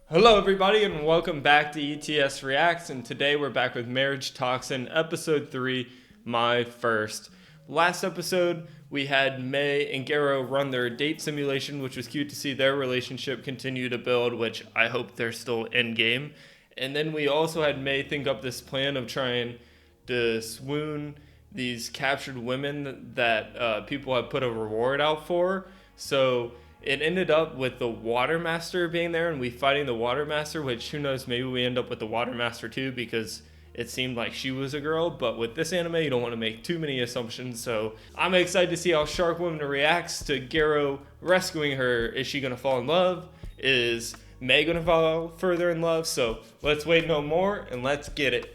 Hello, everybody, and welcome back to ETS Reacts. And today we're back with Marriagetoxin, episode 3, My First. Last episode, we had May and Garo run their date simulation, which was cute to see their relationship continue to build, which I hope they're still in game. And then we also had May think up this plan of trying to swoon these captured women that people have put a reward out for. So it ended up with the Water Master being there and we fighting the Water Master, which who knows, maybe we end up with the Water Master too because it seemed like she was a girl. But with this anime, you don't want to make too many assumptions. So I'm excited to see how Shark Woman reacts to Garo rescuing her. Is she going to fall in love? Is May going to fall further in love? So let's wait no more and let's get it.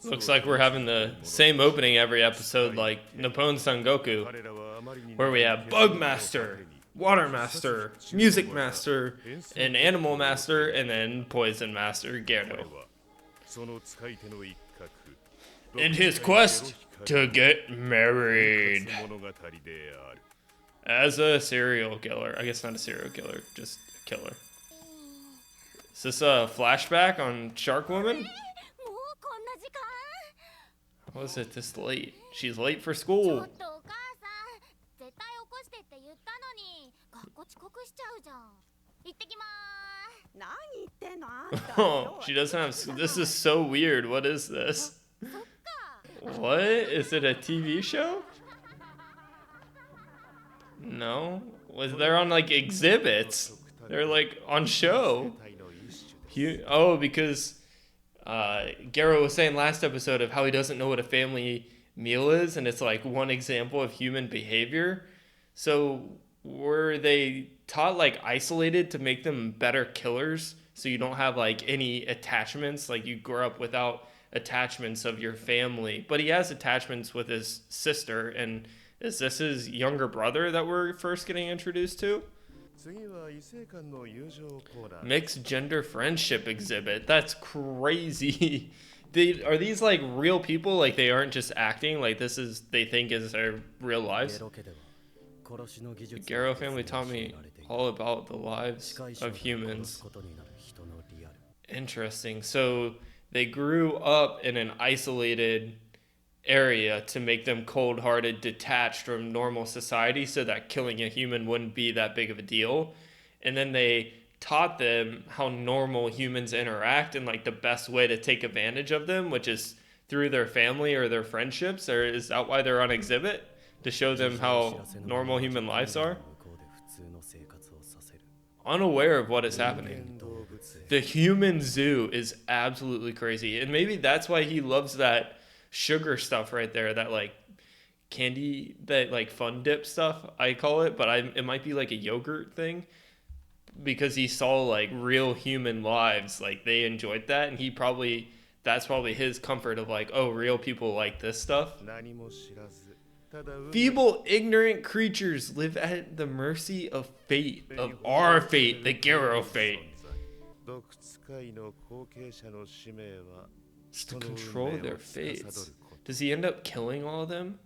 Looks like we're having the same opening every episode like Nippon Sangoku, where we have Bug Master, Water Master, Music Master, and Animal Master, and then Poison Master Gero. In his quest to get married as a serial killer. I guess not a serial killer, just a killer. Is this a flashback on Shark Woman? How is it this late? She's late for school. Oh, she doesn't have. This is so weird. What is this? What? Is it a TV show? No. They're on like exhibits. They're like on show. Oh, because Garo was saying last episode of how he doesn't know what a family meal is, and it's like one example of human behavior. So were they taught like isolated to make them better killers, so you don't have like any attachments, like you grow up without attachments of your family? But he has attachments with his sister, and is this his younger brother that we're first getting introduced to? Mixed gender friendship exhibit. That's crazy. Are these like real people? Like they aren't just acting? Like this is they think is their real lives? The Garo family taught me all about the lives of humans. Interesting. So they grew up in an isolated area to make them cold-hearted, detached from normal society, so that killing a human wouldn't be that big of a deal. And then they taught them how normal humans interact and like the best way to take advantage of them, which is through their family or their friendships. Or is that why they're on exhibit, to show them how normal human lives are? Unaware of what is happening. The human zoo is absolutely crazy, and maybe that's why he loves that sugar stuff right there, that like candy, that like fun dip stuff I call it, but it might be like a yogurt thing, because he saw like real human lives, like they enjoyed that, and that's probably his comfort of like, oh, real people like this stuff. Feeble, ignorant creatures live at the mercy of fate, of our fate, the Garo fate. It's to control their fates. Does he end up killing all of them?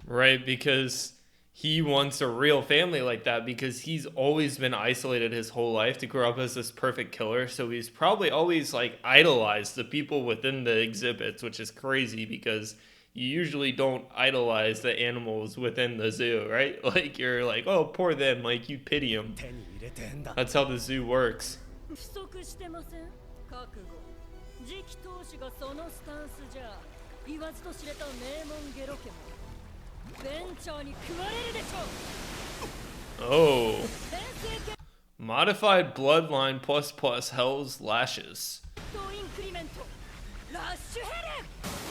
Right, because he wants a real family like that, because he's always been isolated his whole life to grow up as this perfect killer. So he's probably always like idolized the people within the exhibits, which is crazy because you usually don't idolize the animals within the zoo, right? Like you're like, oh, poor them, like you pity them. That's how the zoo works. Oh. Modified bloodline plus Hell's Lashes.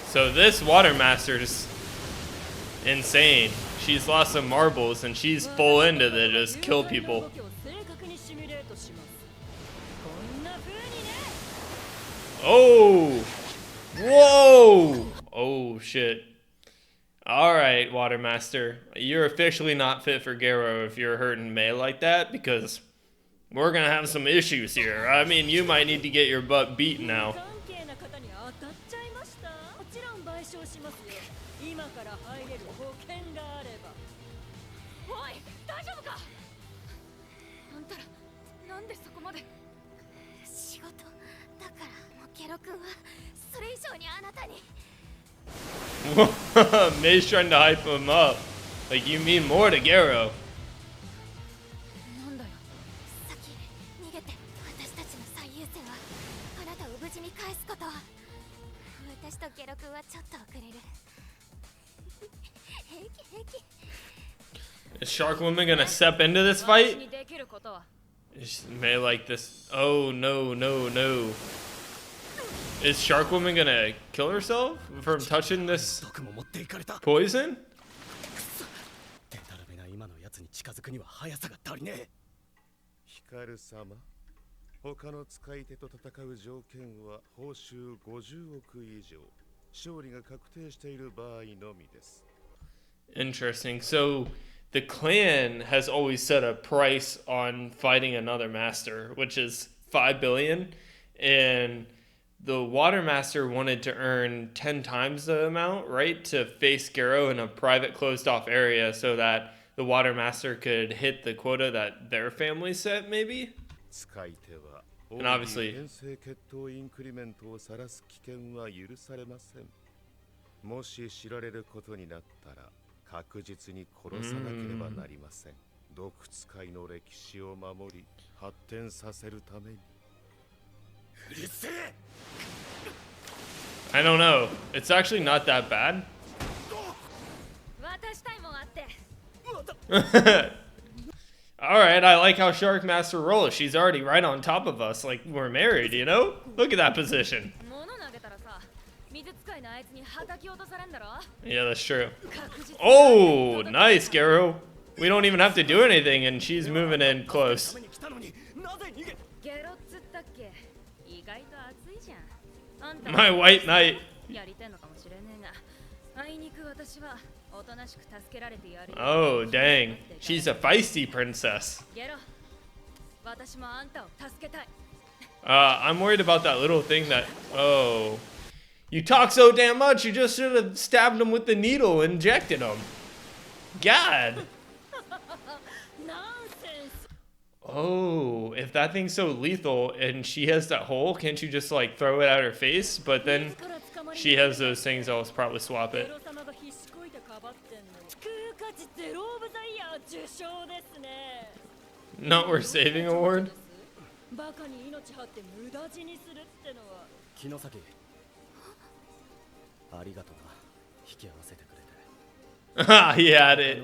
So this Water Master's insane. She's lost some marbles and she's full into the just kill people. Oh! Whoa! Oh shit. Alright, Water Master. You're officially not fit for Garo if you're hurting May like that, because We're gonna have some issues here. I mean, you might need to get your butt beaten now. May's trying to hype him up. Like, you mean more to Gero. Is Shark Woman gonna step into this fight? Is May like this? Oh no, no, no. Is Shark Woman gonna kill herself from touching this poison? 他の使い手と戦う条件は報酬50億以上、勝利が確定している場合のみです。 Interesting. So the clan has always set a price on fighting another master, which is 5 billion, and the water master wanted to earn 10 times the amount, right, to face Gero in a private closed off area so that the water master could hit the quota that their family set, maybe? And obviously, もし知られることになったら確実に殺さなければなりません。毒使いの歴史を守り発展させるために。うるせえ。 I don't know. It's actually not that bad. Alright, I like how Shark Master rolls. She's already right on top of us, like we're married, you know? Look at that position. Yeah, that's true. Oh, nice, Gero. We don't even have to do anything, and she's moving in close. My white knight. Oh, dang. She's a feisty princess. I'm worried about that little thing that... Oh. You talk so damn much, you just should have stabbed him with the needle and injected him. God. Oh, if that thing's so lethal and she has that hole, can't you just like throw it at her face? But then she has those things, I'll probably swap it. Not worth saving award? Ah, he had it.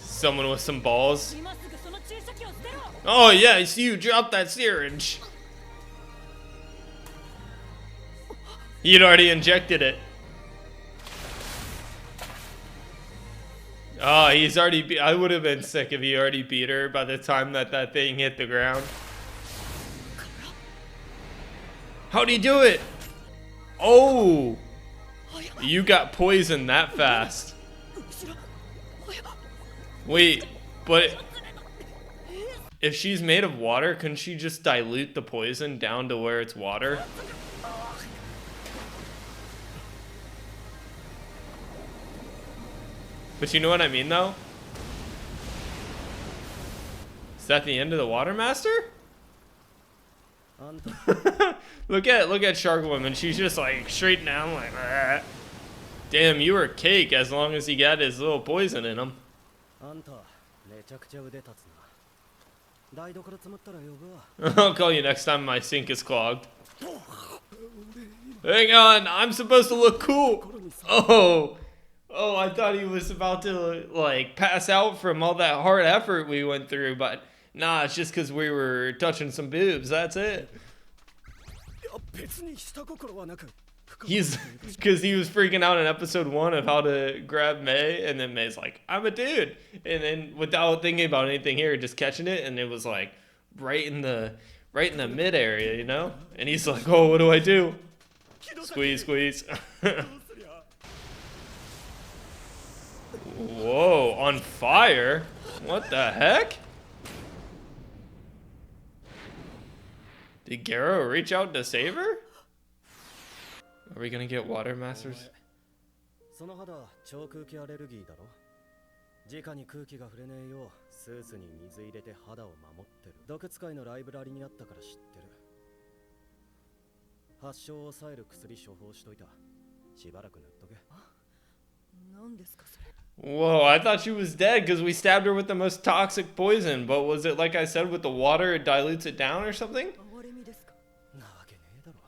Someone with some balls. Oh yes, you dropped that syringe. He'd already injected it. Oh, he's already I would have been sick if he already beat her by the time that thing hit the ground. How'd he do it? Oh! You got poisoned that fast. Wait, but if she's made of water, couldn't she just dilute the poison down to where it's water? But you know what I mean, though? Is that the end of the Water Master? look at Shark Woman. She's just like straight down, like, ah. Damn, you were cake as long as he got his little poison in him. I'll call you next time my sink is clogged. Hang on, I'm supposed to look cool. Oh, I thought he was about to like pass out from all that hard effort we went through, but nah, it's just because we were touching some boobs, that's it. He's because he was freaking out in episode 1 of how to grab May, and then May's like, I'm a dude, and then without thinking about anything here, just catching it, and it was like right in the mid area, you know, and he's like, oh, what do I do? Squeeze. Whoa, on fire? What the heck? Did Garo reach out to save her? Are we gonna get water masters? その肌超空気アレルギーだろ。直に空気が触れねえようスーツに水入れて肌を守ってる。毒使いのライブラリにあったから知ってる。発症を抑える薬処方しといた。しばらく塗っとけ。何ですかそれ。 Whoa, I thought she was dead because we stabbed her with the most toxic poison. But was it like I said with the water, it dilutes it down or something? なわけねえだろ。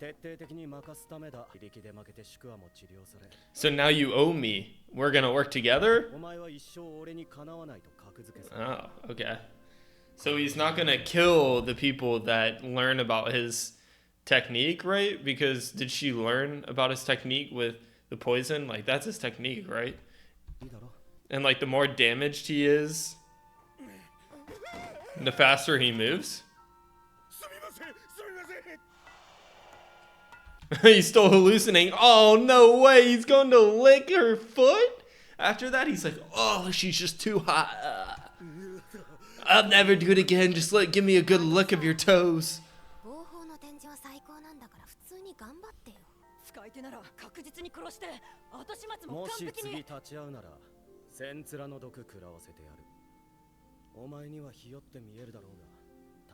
徹底的に任すためだ。自力で負けて宿儺も治療され。 So now you owe me. We're gonna work together? お前は一生俺にかなわないと格付けさ。 Oh, okay. So he's not gonna kill the people that learn about his technique, right? Because did she learn about his technique with the poison? Like, that's his technique, right? いいだろ。 And like the more damaged he is, the faster he moves. He's still hallucinating. Oh, no way. He's going to lick her foot? After that, he's like, oh, she's just too hot. I'll never do it again. Just give me a good lick of your toes. 使い手なら確実に殺して後始末ももし完璧に。次立ち会うならセンツラの毒食らわせてやる。お前にはひよって見えるだろうが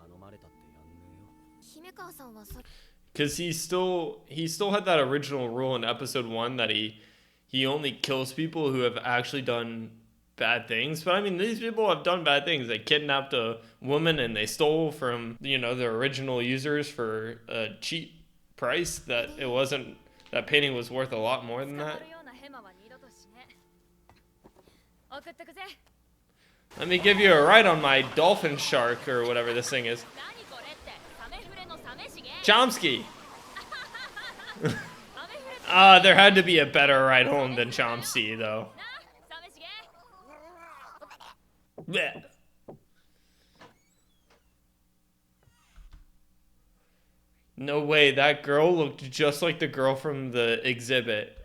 頼まれたってやんねえよ。姫川さんはさ。 Because he still had that original rule in episode 1 that he only kills people who have actually done bad things. But I mean, these people have done bad things. They kidnapped a woman and they stole from, you know, the original users for a cheap price. That it wasn't, that painting was worth a lot more than that. Let me give you a ride on my dolphin shark or whatever this thing is. Chomsky. There had to be a better ride home than Chomsky, though. Blech. No way, that girl looked just like the girl from the exhibit.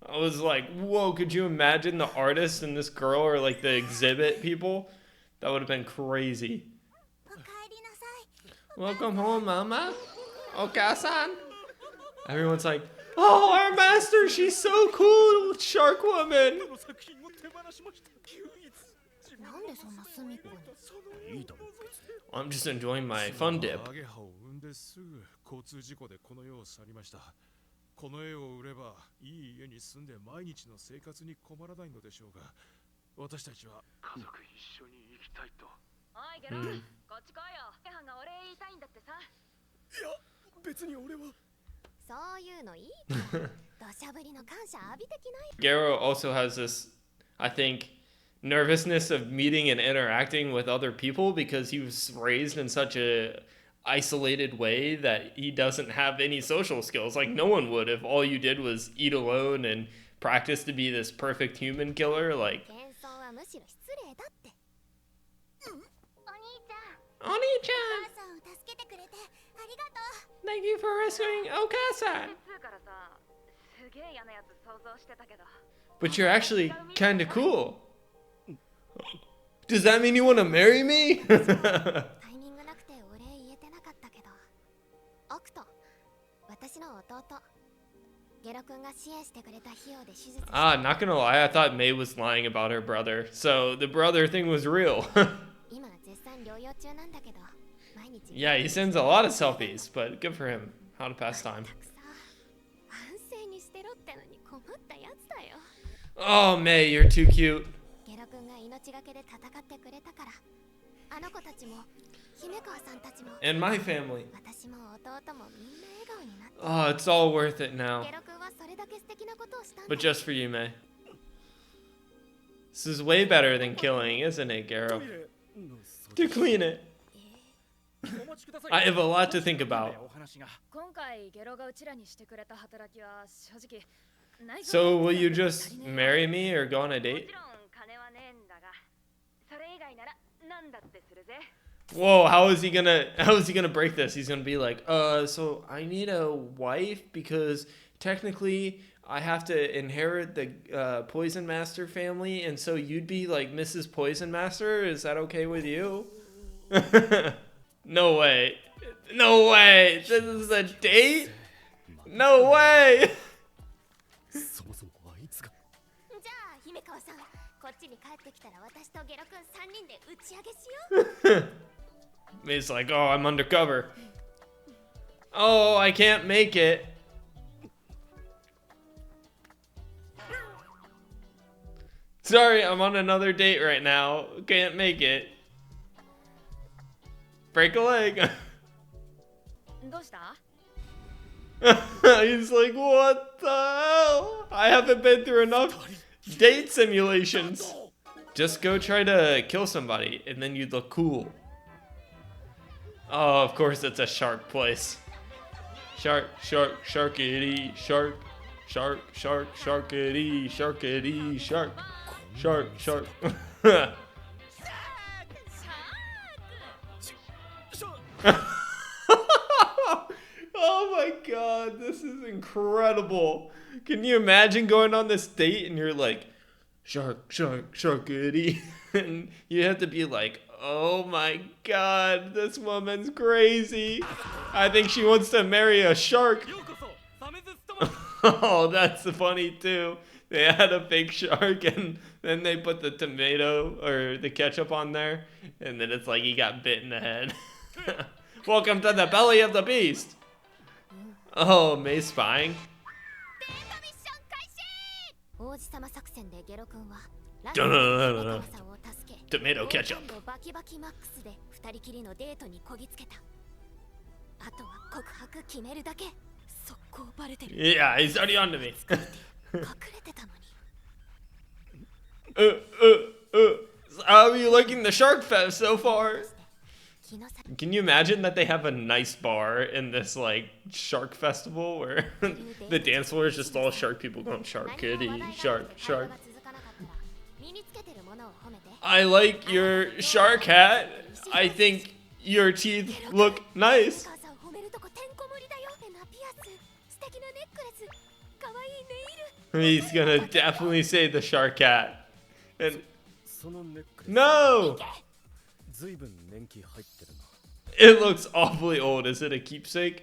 I was like, whoa, could you imagine the artist and this girl are like the exhibit people? That would have been crazy. Welcome home, Mama. Okasan. Everyone's like, oh, our master, she's so cool, Shark Woman. I'm just enjoying my fun dip. この絵を売ればいい家に住んで毎日の生活に困らないのでしょうが、私たちは家族一緒に生きたいと。おいゲロ、こっち来いよ。ケハンがお礼言いたいんだってさ。いや、別に俺は。そういうのいいから。土砂降りの感謝浴びてきない。 Garo also has this, I think, nervousness of meeting and interacting with other people because he was raised in such a isolated way that he doesn't have any social skills. Like no one would if all you did was eat alone and practice to be this perfect human killer. Like, Oni-chan! Thank you for rescuing Okasan! But you're actually kinda cool. Does that mean you want to marry me? Not gonna lie, I thought Mei was lying about her brother. So the brother thing was real. Yeah, he sends a lot of selfies, but good for him. How to pass time. Oh, Mei, you're too cute. And my family. Oh, it's all worth it now. But just for you, Mei. This is way better than killing, isn't it, Garo? To clean it. I have a lot to think about. So will you just marry me or go on a date? Whoa, how is he gonna break this? He's gonna be like, so I need a wife because technically I have to inherit the Poison Master family, and so you'd be like Mrs. Poison Master? Is that okay with you? No way. No way. This is a date? No way. そもそもあいつがじゃあ姫川さん、こっちに帰ってきたら私とゲロくん3人で打ち上げしよう。 May's like, oh, I'm undercover. Oh, I can't make it. Sorry, I'm on another date right now. Can't make it. Break a leg. どうした？ He's like, what the hell? I haven't been through enough date simulations. Just go try to kill somebody, and then you'd look cool. Oh, of course it's a shark place. Shark, shark, sharkity, shark, shark, shark, sharkity, sharkity, shark, shark, shark. Oh my god, this is incredible. Can you imagine going on this date and you're like, shark, shark, sharkity, and you have to be like, oh my god, this woman's crazy. I think she wants to marry a shark. Oh, that's funny too. They had a fake shark and then they put the tomato or the ketchup on there, and then it's like he got bit in the head. Welcome to the belly of the beast. Oh, May spying? 王子様作戦でゲロ君は Tomato ketchup. バキバキマックスで二人きりのデートにこぎつけた。あとは告白決めるだけ。速攻バレてる。 Yeah, he's already onto me. 隠れてたのに。How are you liking the Shark Fest so far? 気のさ Can you imagine that they have a nice bar in this like shark festival where the dance floor is just all shark people going shark kitty, shark, shark. 身につけてるものを褒めて。 I like your shark hat. I think your teeth look nice. 母さん褒めるとこてんこ盛りだよ。変なピアス、素敵なネックレス、可愛いネイル。 He's gonna definitely say the shark hat. And そのネックレス no! ずいぶん年季入ってるな。 It looks awfully old. Is it a keepsake?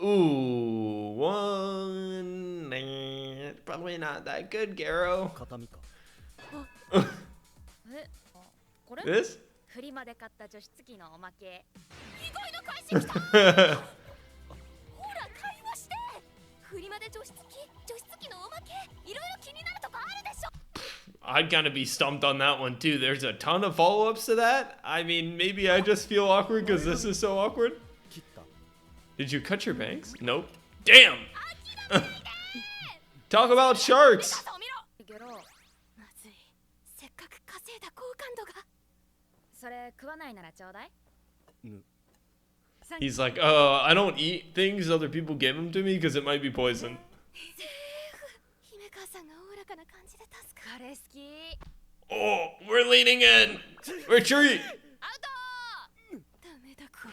Ooh, one. Probably not that good, Garo. 形見か。え、これ？ This? フリマで買った除湿機のおまけ。意外な返し来た。ほら会話して。フリマで除湿機のおまけ。いろいろ気になるとこあるでしょ。 I'd kind of be stumped on that one too. There's a ton of follow-ups to that. I mean, maybe I just feel awkward because this is so awkward. 切った。 Did you cut your bangs? Nope. Damn! Talk about sharks! ゲロ、まずい。せっかく稼いだ好感度が。それ食わないならちょうだい。ぬ。 He's like, I don't eat things other people give them to me because it might be poison. 姫川さんがおおらかな感じで助かる。カレー好き。 Oh, we're leaning in! Retreat! アウト。ダメだこれ。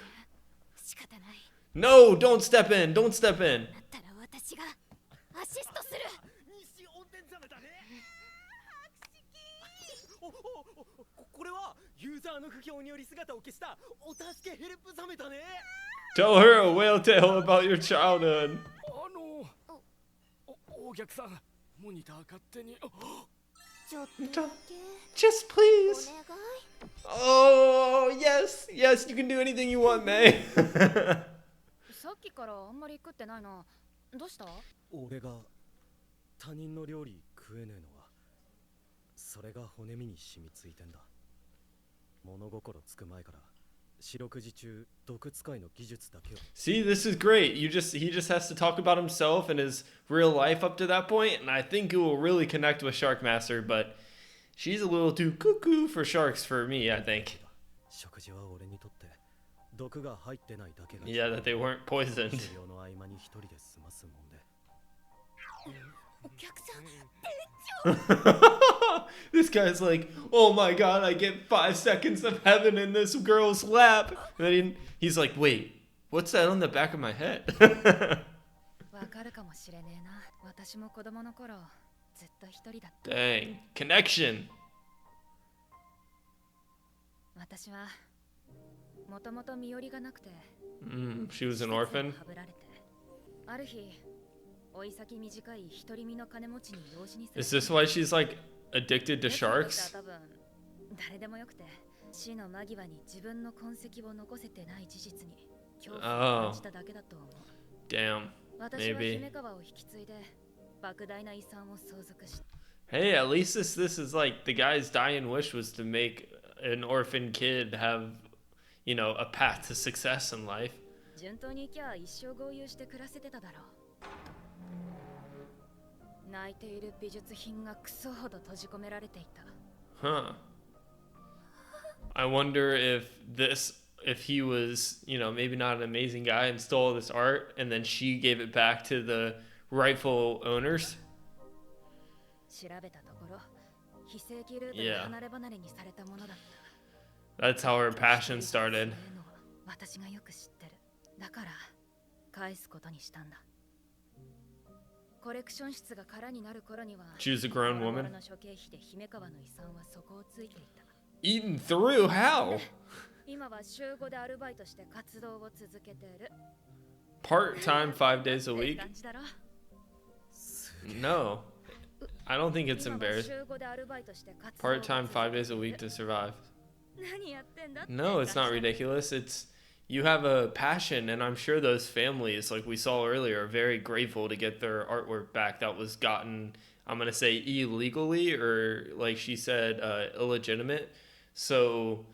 仕方ない。 No, don't step in! Don't step in! だったら私がアシストする。西温泉ザメだね。これはユーザーの不評により姿を消したお助けヘルプザメだね。 Tell her a whale tale about your childhood. お客さん、モニター勝手に。ちょっとだけ。 Just お please. 願い。 Oh, yes. Yes, you can do anything you want, May. さっきからあんまり食ってないな。どうした？俺が他人の料理食えねえのはそれが骨身に染みついてんだ。物心つく前から四六時中毒使いの技術だけを。 See, this is great. He just has to talk about himself and his real life up to that point, and I think it will really connect with Shark Master, but she's a little too cuckoo for sharks for me, I think. 食事は俺にとって毒が入ってないだけが。 Yeah, that they weren't poisoned. 治療の合間に一人で済ますもんで。お客さん。 This guy's like, oh my god, I get 5 seconds of heaven in this girl's lap. And then he's like, wait, what's that on the back of my head? わかるかもしれねえな。私も子供の頃ずっと一人だった。 Dang. Connection. 私はもともと身寄りがなくて、 She was an orphan. はぶられて、ある日追い先短い独り身の金持ちに養子にされ Is this why she's like addicted to 僕にとっては sharks? 多分誰でもよくて、死の間際に自分の痕跡を残せてない事実に恐怖を感じただけだと思う。 Damn. 私は Maybe. 姫川を引き継いで莫大な遺産を相続し、 Hey, at least this is like the guy's dying wish was to make an orphan kid have, you know, a path to success in life. 順当に行きゃ一生豪遊して暮らせてただろう。泣いている美術品がクソほど閉じ込められていた。 Huh. I wonder if he was, you know, maybe not an amazing guy and stole this art and then she gave it back to the rightful owners. 調べたところ、非正規ルートで離れ離れにされたものだった。 That's how her passion started. 私がよく知ってる。だから返すことにしたんだ。コレクション室が空になる頃には、 Choose a grown ボロボロ woman. の処刑費で姫川の遺産は底をついていた。 Eaten through? How? 今は週5でアルバイトして活動を続けてる。 Part-time 5 days a って week? 感じだろ。 No. I don't think it's 今は embarrassing. 週5でアルバイトして活動を Part-time 5 days a 続 week けて to る。 survive. 何やってんだって No, it's not 感じだ。 ridiculous. It's you have a passion, and I'm sure those families, like we saw earlier, are very grateful to get their artwork back that was gotten, I'm gonna say illegally, or like she said, illegitimate. So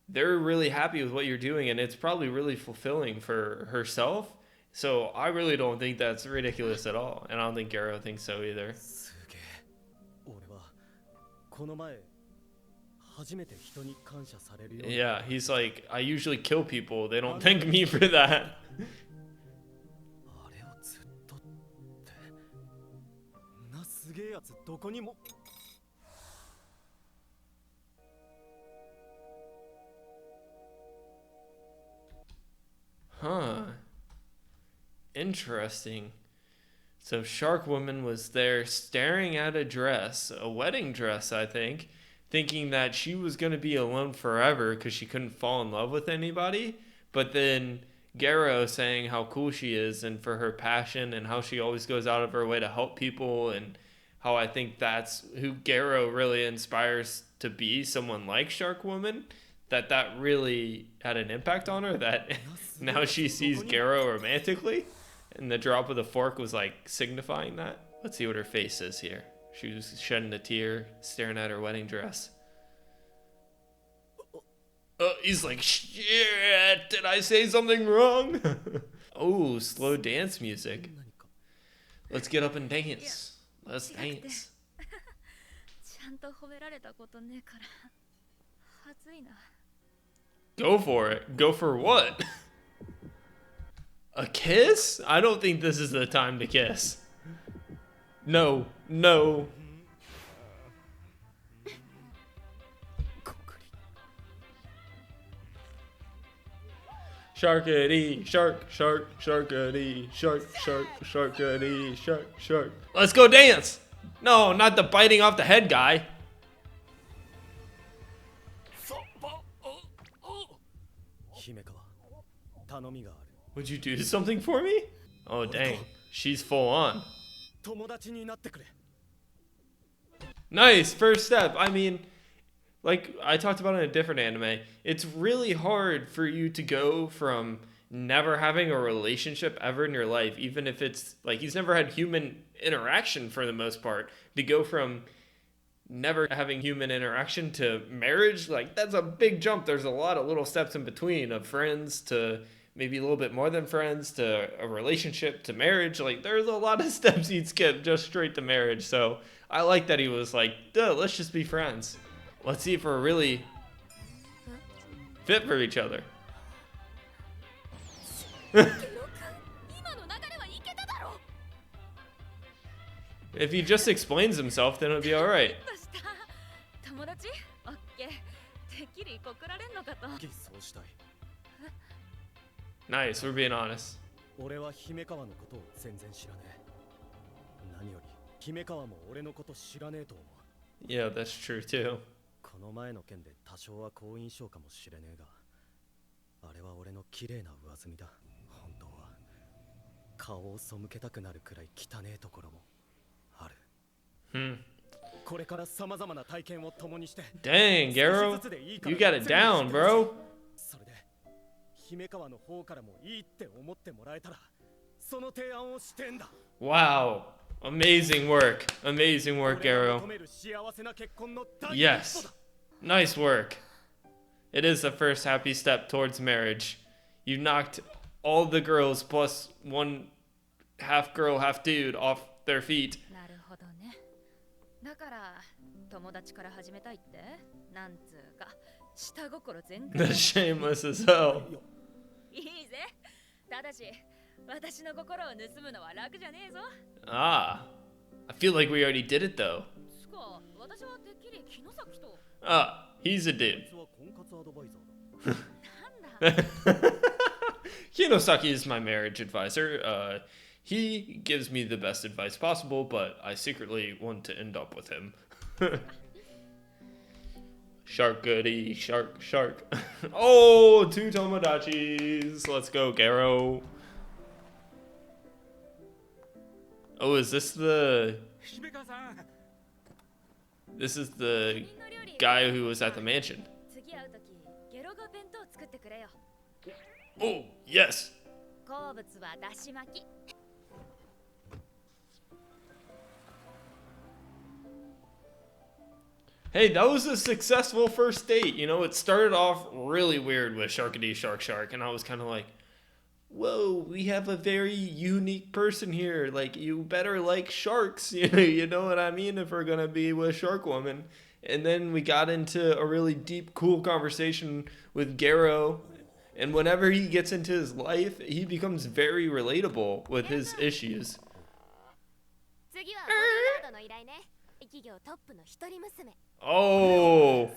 they're really happy with what you're doing, and it's probably really fulfilling for herself. So I really don't think that's ridiculous at all, and I don't think Garo thinks so either. すげえ。俺はこの前初めて人に感謝されるように。 Yeah, he's like, I usually kill people. They don't thank me for that. あれをずっとってんなすげえやつどこにも。 Huh. Interesting. So Shark Woman was there staring at a dress, a wedding dress, I think, thinking that she was going to be alone forever because she couldn't fall in love with anybody. But then Garo saying how cool she is and for her passion and how she always goes out of her way to help people, and how I think that's who Garo really inspires to be, someone like Shark Woman. That really had an impact on her, that now she sees Garo romantically, and the drop of the fork was like signifying that. Let's see what her face is here. She was shedding a tear, staring at her wedding dress. He's like, shit, did I say something wrong? Oh, slow dance music. 何か Let's get up and dance. Let's dance. ちゃんと褒められたことねえから恥ずいな。 Go for it. Go for what? A kiss? I don't think this is the time to kiss. No, no. コクリ Sharkity, shark, shark, sharkity, shark, shark, sharkity, shark, shark. Let's go dance! No, not the biting off the head guy. 姫川頼みがある。 Would you do something for me? Oh, dang. She's full on. 友達になってくれ。 Nice, first step. I mean, like I talked about in a different anime, it's really hard for you to go from never having a relationship ever in your life, even if it's like he's never had human interaction for the most part, to go from never having human interaction to marriage. Like that's a big jump. There's a lot of little steps in between, of friends to maybe a little bit more than friends to a relationship to marriage. Like there's a lot of steps he'd skip just straight to marriage. So I like that he was like, duh, let's just be friends. Let's see if we're really fit for each other. 今の流れはいけただろ。 If he just explains himself, then it'll be alright. どうした友達オッケー。てっきり告られんのかと。偽装したい。 Nice, we're being honest. 俺は姫川のことを全然知らねえ。何より姫川も俺のこと知らねえと思う。 Yeah, that's true too. この前の件で多少は好印象かもしれねえが、あれは俺の綺麗な上澄みだ。本当は顔を背けたくなるくらい汚えところもある。 Hmm. これから様々な体験を共にして。 Dang, Garo, you got it down, bro. それで姫川の方からもいいって思ってもらえたら、その提案をしてんだ。 Wow, amazing work, Garo. Yes, nice work. It is the first happy step towards marriage. You knocked all the girls plus one half girl, half dude off their feet. なるほどね。だから友達から始めたいって、なんつうか下心全開。 That's shameless as hell. いいぜ。ただし私の心を盗むのは楽じゃねえぞ。 Ah, I feel like we already did it though. つか私はてっきり木の崎と。 Ah, he's a dude. は婚活アドバイザーだ。なんだ。Kinosaki is my marriage advisor. He gives me the best advice possible, but I secretly want to end up with him. Shark goody, shark. Oh, 2 Tomodachis. Let's go, Garo. Oh, is this the... This is the guy who was at the mansion. 次会うときゲロゴ弁当作ってくれよ。 Oh, yes. 好物はだし巻き。 Hey, that was a successful first date. You know, it started off really weird with Sharkity Shark, and I was kind of like, whoa, we have a very unique person here. Like, you better like sharks, you know what I mean, if we're gonna be with Shark Woman. And then we got into a really deep, cool conversation with Garo. And whenever he gets into his life, he becomes very relatable with his issues. 次はボディガードの依頼ね。企業トップの一人娘。 Oh,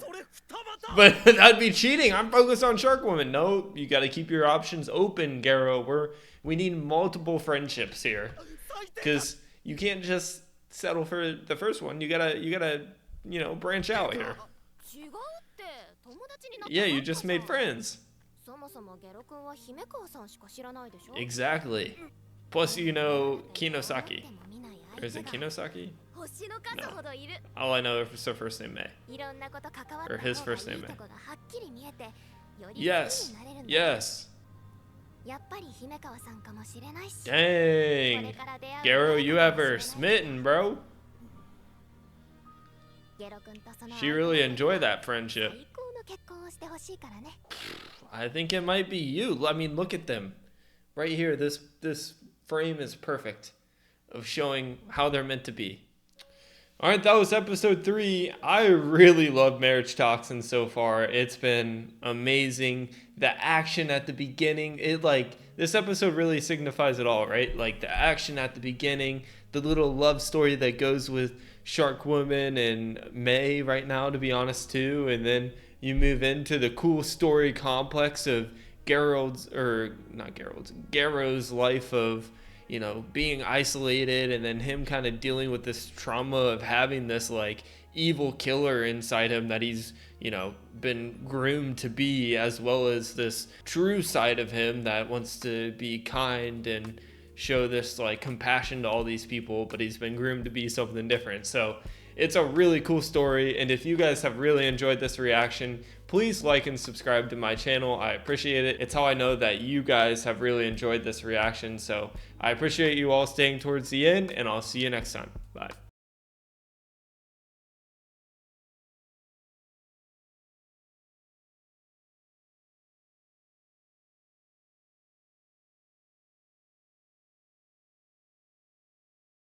but that'd be cheating. I'm focused on Shark Woman. No, you got to keep your options open, Garo. We need multiple friendships here, because you can't just settle for the first one. You gotta, you know, branch out here. 違うって友達になった。 Yeah, you just made friends. そもそもゲロ君は姫川さんしか知らないでしょ。 Exactly. Plus, you know Kinosaki. Or is it Kinosaki? 星の数ほどいる。 All I know is her first name May. いろんなこと関わった Or 方がいい his first name とこがはっきり見えて、より Yes. 好きになれるんだ。 Yes. やっぱり姫川さんかもしれないし。 Dang. Garo, you have her smitten, bro. ゲロ君とその She really enjoyed that friendship. 最高の結婚をしてほしいからね。 I think it might be you. I mean, look at them. Right here, this frame is perfect of showing how they're meant to be. All right, that was episode 3. I really love Marriagetoxin so far. It's been amazing. The action at the beginning, this episode really signifies it all, right? Like the action at the beginning, the little love story that goes with Shark Woman and May right now, to be honest, too. And then you move into the cool story complex of Garo's life of, you know, being isolated, and then him kind of dealing with this trauma of having this like evil killer inside him that he's, you know, been groomed to be, as well as this true side of him that wants to be kind and show this like compassion to all these people, but he's been groomed to be something different. So it's a really cool story, and if you guys have really enjoyed this reaction, please like and subscribe to my channel. I appreciate it. It's how I know that you guys have really enjoyed this reaction. So I appreciate you all staying towards the end, and I'll see you next time. Bye.